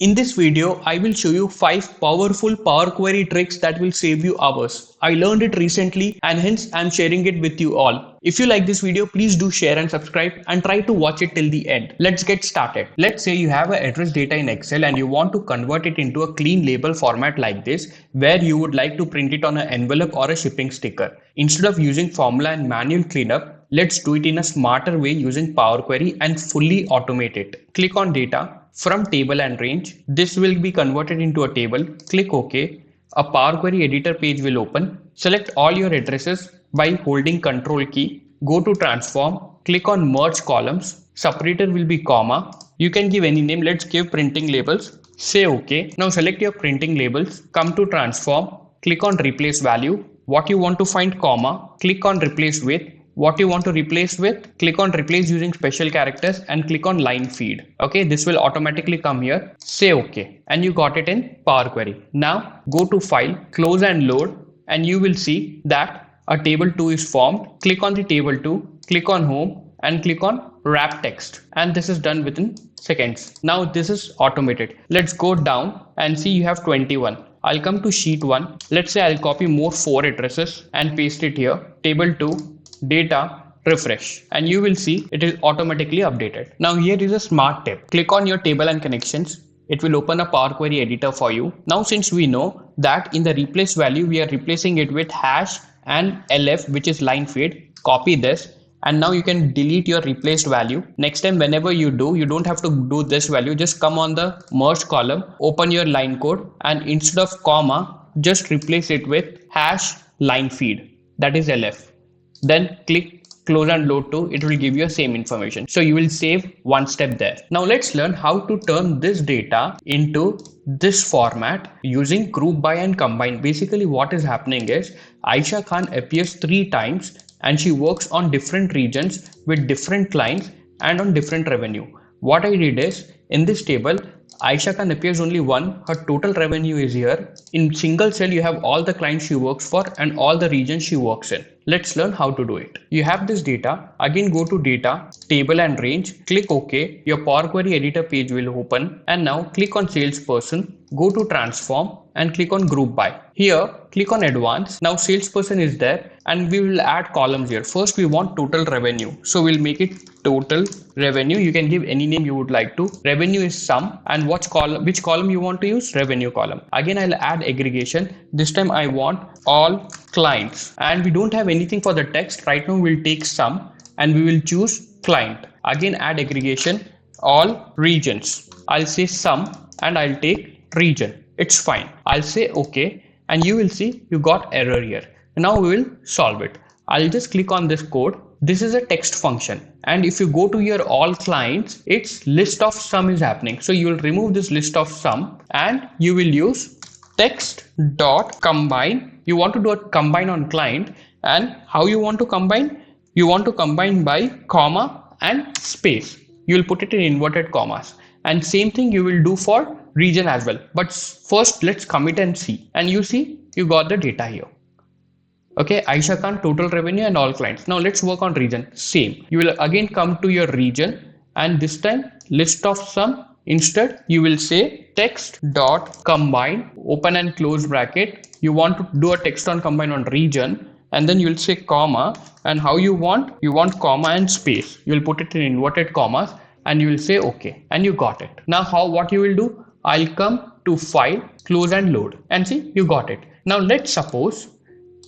In this video, I will show you 5 powerful Power Query tricks that will save you hours. I learned it recently and hence I am sharing it with you all. If you like this video, please do share and subscribe and try to watch it till the end. Let's get started. Let's say you have an address data in Excel and you want to convert it into a clean label format like this, where you would like to print it on an envelope or a shipping sticker. Instead of using formula and manual cleanup, let's do it in a smarter way using Power Query and fully automate it. Click on data. From table and range, this will be converted into a table. Click OK. A Power Query editor page will open. Select all your addresses by holding Ctrl key. Go to transform. Click on merge columns. Separator will be comma. You can give any name. Let's give printing labels. Say OK. Now select your printing labels. Come to transform. Click on replace value. What you want to find comma. Click on replace with. What you want to replace with, click on replace using special characters and click on line feed. Okay, this will automatically come here. Say OK and you got it in Power Query. Now go to file, close and load, and you will see that a table 2 is formed. Click on the table 2, click on home and click on wrap text, and this is done within seconds. Now this is automated. Let's go down and see you have 21. I'll come to sheet 1. Let's say I'll copy more 4 addresses and paste it here. Table 2, data, refresh, and you will see it is automatically updated. Now here is a smart tip. Click on your table and connections. It will open a Power Query editor for you. Now since we know that in the replace value we are replacing it with hash and lf, which is line feed, copy this and now you can delete your replaced value. Next time whenever you do, you don't have to do this value. Just come on the merge column, open your line code, and instead of comma just replace it with hash line feed, that is lf. Then click close and load to, it will give you the same information. So you will save one step there. Now let's learn how to turn this data into this format using group by and combine. Basically what is happening is Aisha Khan appears 3 times and she works on different regions with different clients and on different revenue. What I did is in this table, Aisha Khan appears only one, her total revenue is here. In single cell, you have all the clients she works for and all the regions she works in. Let's learn how to do it. You have this data, again go to data, table and range, click OK. Your Power Query editor page will open and now click on salesperson, go to transform and click on group by. Here, click on advanced. Now salesperson is there and we will add columns here. First we want total revenue. So we'll make it total revenue. You can give any name you would like to. Revenue is sum, and which column you want to use? Revenue column. Again I'll add aggregation. This time I want all clients, and we don't have anything for the text. Right now we'll take sum and we will choose client. Again add aggregation, all regions. I'll say sum and I'll take region. It's fine. I'll say OK and you will see you got error here. Now we will solve it. I'll just click on this code. This is a text function, and if you go to your all clients, its list of sum is happening. So you will remove this list of sum and you will use text.combine. You want to do a combine on client, and how you want to combine? You want to combine by comma and space. You will put it in inverted commas, and same thing you will do for region as well. But first let's commit and see, and you see you got the data here. Okay, Aisha Khan, total revenue and all clients. Now let's work on region. Same. You will again come to your region and this time list of sum. Instead, you will say text.combine, open and close bracket. You want to do a text on combine on region, and then you will say comma, and how you want? You want comma and space. You will put it in inverted commas and you will say OK, and you got it. Now what you will do? I'll come to file, close and load, and see you got it. Now let's suppose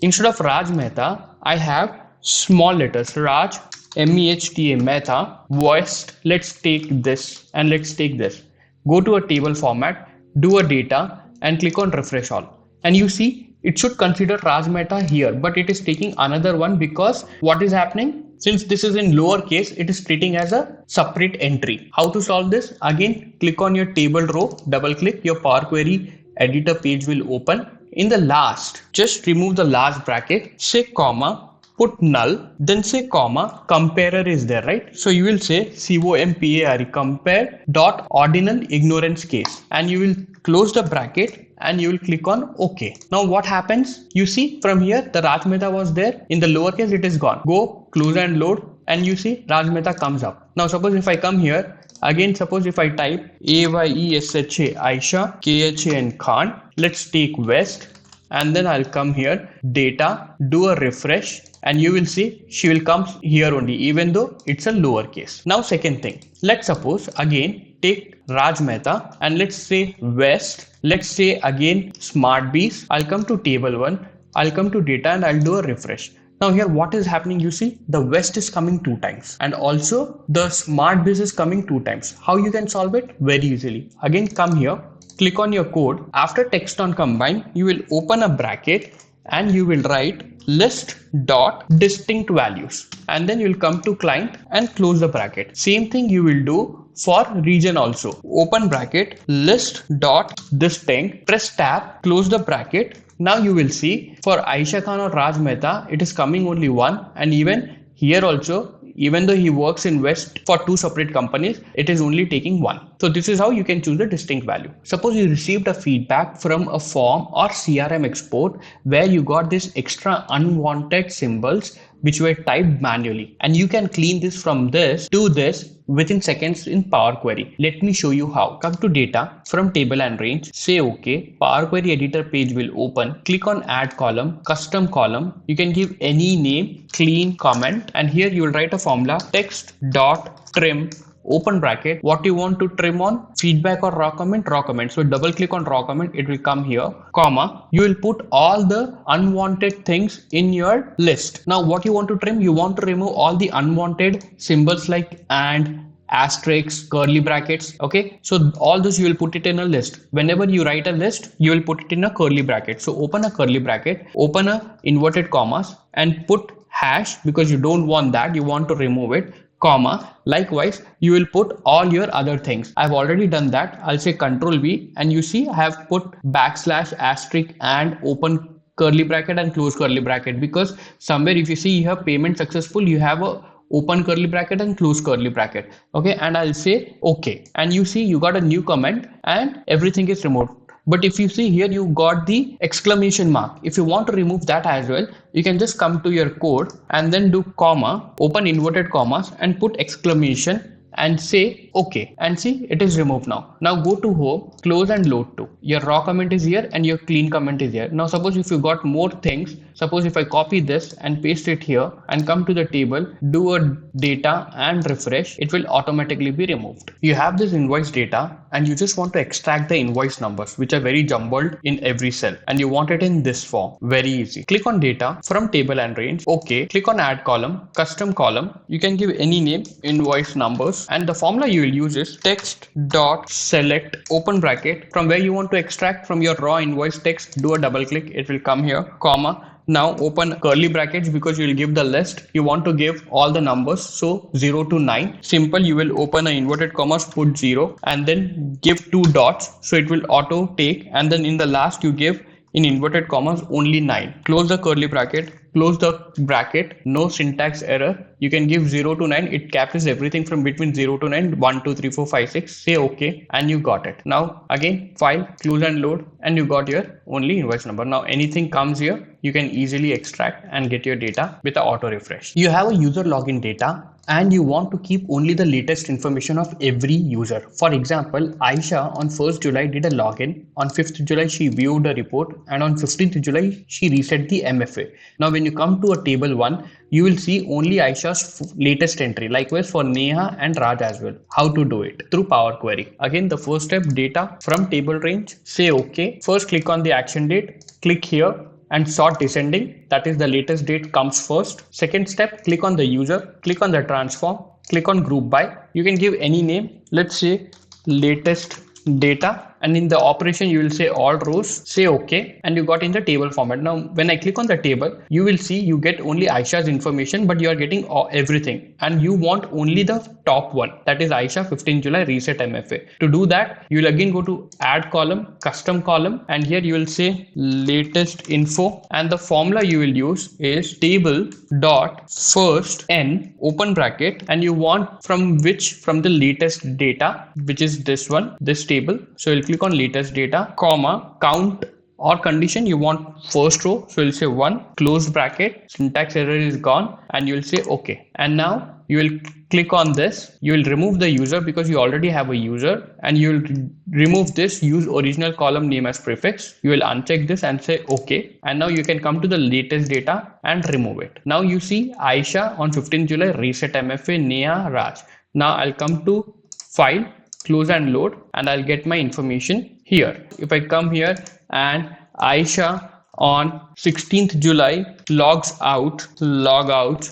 instead of Raj Mehta, I have small letters Raj, MEHTA Mehta, voiced. Let's take this and let's take this. Go to a table format, do a data and click on refresh all. And you see it should consider Raj Mehta here, but it is taking another one because what is happening? Since this is in lower case, it is treating as a separate entry. How to solve this? Again, click on your table row, double click, your Power Query editor page will open. In the last, just remove the last bracket, say comma, put null, then say comma, comparer is there, right? So you will say compare, compare dot ordinal ignorance case, and you will close the bracket and you will click on OK. Now what happens? You see from here the Raj Mehta was there. In the lowercase it is gone. Go close and load and you see Raj Mehta comes up. Now suppose if I come here Again, suppose if I type Ayesha, Aisha, Khan, Khan, let's take West, and then I'll come here, data, do a refresh, and you will see she will come here only, even though it's a lowercase. Now, second thing, let's suppose again take Raj Mehta and let's say West, let's say again Smart Bees. I'll come to table 1, I'll come to data and I'll do a refresh. Now here what is happening, you see the West is coming 2 times and also the Smart Biz is coming 2 times. How you can solve it? Very easily. Again come here, click on your code. After text on combine, you will open a bracket and you will write list dot distinct values, and then you will come to client and close the bracket. Same thing you will do for region also. Open bracket, list dot distinct, press tab, close the bracket. Now you will see for Aisha Khan or Raj Mehta, it is coming only 1, and even here also, even though he works in West for 2 separate companies, it is only taking 1. So this is how you can choose the distinct value. Suppose you received a feedback from a form or CRM export where you got this extra unwanted symbols which were typed manually, and you can clean this from this to this within seconds in Power Query. Let me show you how. Come to data, from table and range, say OK. Power Query editor page will open. Click on add column, custom column. You can give any name, clean comment, and here you will write a formula, text.trim, open bracket, what you want to trim on, feedback or raw comment, raw comment. So double click on raw comment, it will come here, comma, you will put all the unwanted things in your list. Now what you want to trim, you want to remove all the unwanted symbols like and, asterisks, curly brackets. Okay, so all this you will put it in a list. Whenever you write a list, you will put it in a curly bracket. So open a curly bracket, open a inverted commas and put hash, because you don't want that, you want to remove it, comma. Likewise, you will put all your other things. I've already done that. I'll say Control V, and you see I have put backslash, asterisk and open curly bracket and close curly bracket, because somewhere if you see you have payment successful, you have a open curly bracket and close curly bracket. Okay, and I'll say OK, and you see you got a new comment and everything is removed. But if you see here, you got the exclamation mark. If you want to remove that as well, you can just come to your code and then do comma, open inverted commas and put exclamation and say OK, and see it is removed now. Now go to home, close and load to. Your raw comment is here and your clean comment is here. Now suppose if you got more things, suppose if I copy this and paste it here and come to the table, do a data and refresh, it will automatically be removed. You have this invoice data and you just want to extract the invoice numbers which are very jumbled in every cell, and you want it in this form. Very easy. Click on data, from table and range, OK. Click on add column, custom column. You can give any name, invoice numbers, and the formula you will use is text.select, open bracket, from where you want to extract from your raw invoice text, do a double click, it will come here, comma. Now open curly brackets, because you will give the list. You want to give all the numbers, so 0 to 9. Simple, you will open a inverted commas, put 0 and then give 2 dots, so it will auto take, and then in the last you give in inverted commas only 9. Close the curly bracket, close the bracket, no syntax error. You can give 0 to 9, it captures everything from between 0 to 9, 1, 2, 3, 4, 5, 6, say OK, and you got it. Now again, file, close and load, and you got your only invoice number. Now anything comes here, you can easily extract and get your data with the auto refresh. You have a user login data and you want to keep only the latest information of every user. For example, Aisha on 1st July did a login, on 5th July she viewed a report, and on 15th July she reset the MFA. Now when you come to a table 1, you will see only Aisha's latest entry. Likewise for Neha and Raj as well. How to do it? Through Power Query. Again, the first step, data, from table range, say OK. First click on the action date, click here and sort descending, that is the latest date comes first. Second step, click on the user, click on the transform, click on group by. You can give any name, let's say latest data, and in the operation you will say all rows, say OK, and you got in the table format. Now when I click on the table, you will see you get only Aisha's information, but you are getting everything, and you want only the top one, that is Aisha 15 July reset MFA. To do that, you will again go to add column, custom column, and here you will say latest info, and the formula you will use is table dot first n, open bracket, and you want from the latest data, which is this one, this table. So you'll click on latest data, comma, count, or condition, you want first row, so you'll say 1 close bracket, syntax error is gone, and you'll say okay. And now you will click on this, you will remove the user because you already have a user, and you will remove this use original column name as prefix. You will uncheck this and say okay, and now you can come to the latest data and remove it. Now you see Aisha on 15th July, reset MFA, Neha, Raj. Now I'll come to file, close and load, and I'll get my information here. If I come here and Aisha on 16th July log out,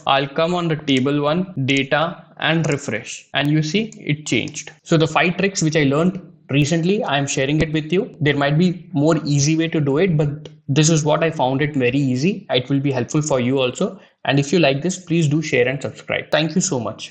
I'll come on the table 1 data and refresh, and you see it changed. So the 5 tricks which I learned recently, I am sharing it with you. There might be more easy way to do it, but this is what I found it very easy. It will be helpful for you also. And if you like this, please do share and subscribe. Thank you so much.